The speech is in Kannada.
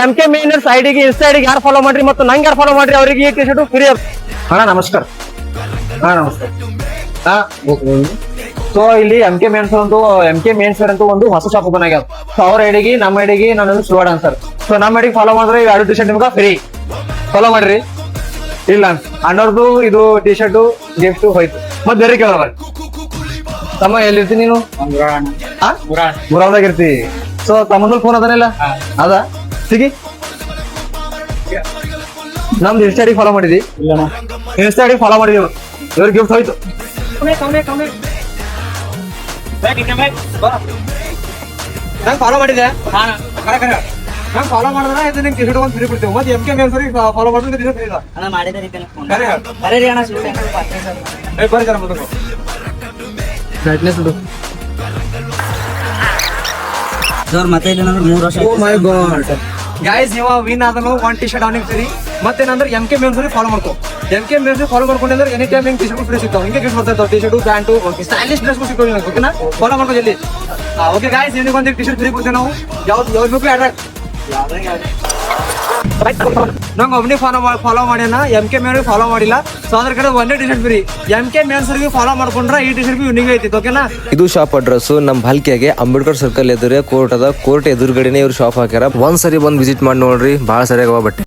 MK ಮೇನರ್ಸ್ ಐಡಿಗೆ ಇನ್ಸ್ಟಾ ಐಡಿಗೆ ಯಾರು ಫಾಲೋ ಮಾಡ್ರಿ ಮತ್ತು ನಂಗೆ ಯಾರು ಫಾಲೋ ಮಾಡ್ರಿ ಅವರಿಗೆ ಈ ಟಿ ಶರ್ಟ್ ಫ್ರೀ. ಅಣ್ಣ ನಮಸ್ಕಾರ. ನಮಸ್ಕಾರ. ಸೊ ಇಲ್ಲಿ MK ಮೇನ್ಸ್ ಅಂತೂ ಒಂದು ಹೊಸ ಶಾಪ್ ಓಪನ್ ಆಗ್ಯಾವ. ಸೊ ಅವ್ರ ಐಡಿಗೆ ನಮ್ಮ ಐಡಿಗೆ ನಾನು ಸ್ಲೋಡ್ ಅನ್ಸರ್. ಸೊ ನಮ್ಮ ಐಡಿಗೆ ಫಾಲೋ ಮಾಡಿದ್ರೆ ಎರಡು ಟಿ ಶರ್ಟ್ ನಿಮ್ಗೆ ಫ್ರೀ. ಫಾಲೋ ಮಾಡ್ರಿ. ಇಲ್ಲ ಅಣ್ಣವ್ರದ್ದು ಇದು ಟಿ ಶರ್ಟ್ ಗಿಫ್ಟ್ ಹೋಯ್ತು. ಮತ್ ಬೇರೆ ಕೇಳೋಣ ತಮ್ಮ ಎಲ್ಲಿರ್ತೀನಿ ನೀನು? ಮುರಾದಾಗ ಇರ್ತಿ. ಸೊ ತಮ್ಮದಲ್ಲಿ ಫೋನ್ ಅದನಿಲ್ಲ ಅದ ಸಿಗಿ ನಮ್ದು ಇನ್ಸ್ಟಾ ಐಡಿ ಫಾಲೋ ಮಾಡಿದಿ? ಇನ್ಸ್ಟಾ ಐಡಿ ಫಾಲೋ ಮಾಡಿದೀವಿ. ಇವ್ರ ಗಿಫ್ಟ್ ಹೋಯ್ತು. ನಂಗೆ ಫಾಲೋ ಮಾಡಿದೆ. ನಂಗೆ ಫಾಲೋ ಮಾಡಿದ್ರೆ ಇದು ನಿಂಗೆ ಟಿ ಶರ್ಟ್ ಒಂದು ಫ್ರೀ ಬಿಡ್ತೇವೆ. ಮತ್ತೆ MK ಮೇಲ್ಸರಿ ಫಾಲೋ ಮಾಡಿದ್ರೆ ಟಿ ಶರ್ಟ್ ಫ್ರೀ ಇಲ್ಲ. ಬರ್ರಿ ಜರ ಮುಂದಕ್ಕೆ ಬ್ರೈಟ್ನೆಸ್ ಇಡು. ಮತ್ತೆ ಇಲ್ಲೇನಾದ್ರು 3 ವರ್ಷ. ಓ ಮೈ ಗಾಡ್ ಗೈಸ್, ಇವ ವಿನ್ ಆದನು ಒಂದು ಟಿ ಶರ್ಟ್ ಅವನಿಗೆ ಫ್ರೀ. ಮತ್ತೇನಂದ್ರೆ MK ಮೇಲ್ಸರಿ ಫಾಲೋ ಮಾಡ್ಕೋ. MK ಮೇಲ್ಸರಿ ಫಾಲೋ ಮಾಡ್ಕೊಂಡ್ರೆ ಎನಿ ಟೈಮ್ ಹಿಂಗೆ ಟಿ ಶರ್ಟ್ ಫ್ರೀ ಸಿಗ್ತಾವೆ. ಹಿಂಗೆ ಗಿಫ್ಟ್ ಬರ್ತಾವೆ. T shirt pant stylish dress ಸಿಗ್ತಾವೆ ನಿಮಗೆ. ಓಕೆನಾ? ಫಾಲೋ ಮಾಡ್ಕೋ ಜಲ್ದಿ. ಓಕೆ ಗೈಸ್, ನಿಮಗೆ ಒಂದು ಟಿ ಶರ್ಟ್ ಫ್ರೀ ಕೊಡ್ತೇವೆ ನಾವು. ಯಾವ್ದು ಬೇಕು ಅಟ್ರಾಕ್ಟ್ ನಂಗೆ ಒಬ್ಬನಿಗೆ ಫಾಲೋ ಮಾಡ್ಯಾನ. MK ಮೇಲ್ಸರಿ ಫಾಲೋ ಮಾಡಿಲ್ಲ. ಸೊ ಅದ್ರ ಕಡೆ ಒಂದೇ ಟಿ ಶರ್ಟ್ ಫ್ರೀ. MK ಮೇಲ್ಸರಿಗೆ ಫಾಲೋ ಮಾಡ್ಕೊಂಡ್ರೆ ಈ ಟಿ ಶರ್ಟ್ ಯೂನಿಕ್ ಐತಿ. ಓಕೆನಾ? ಇದು ಶಾಪ್ ಅಡ್ರೆಸ್ ನಮ್ಮ ಭಾಲ್ಕಿಯಾಗೆ ಅಂಬೇಡ್ಕರ್ ಸರ್ಕಲ್ ಎದುರೇ ಕೋರ್ಟ್ ಅದ. ಕೋರ್ಟ್ ಎದುರುಗಡೆನೆ ಇವ್ರು ಶಾಪ್ ಹಾಕ್ಯಾರ. ಒಂದ್ಸರಿ ಬಂದು ವಿಸಿಟ್ ಮಾಡಿ ನೋಡ್ರಿ, ಬಹಳ ಸರಿಯಾಗವ ಬಟ್ಟೆ.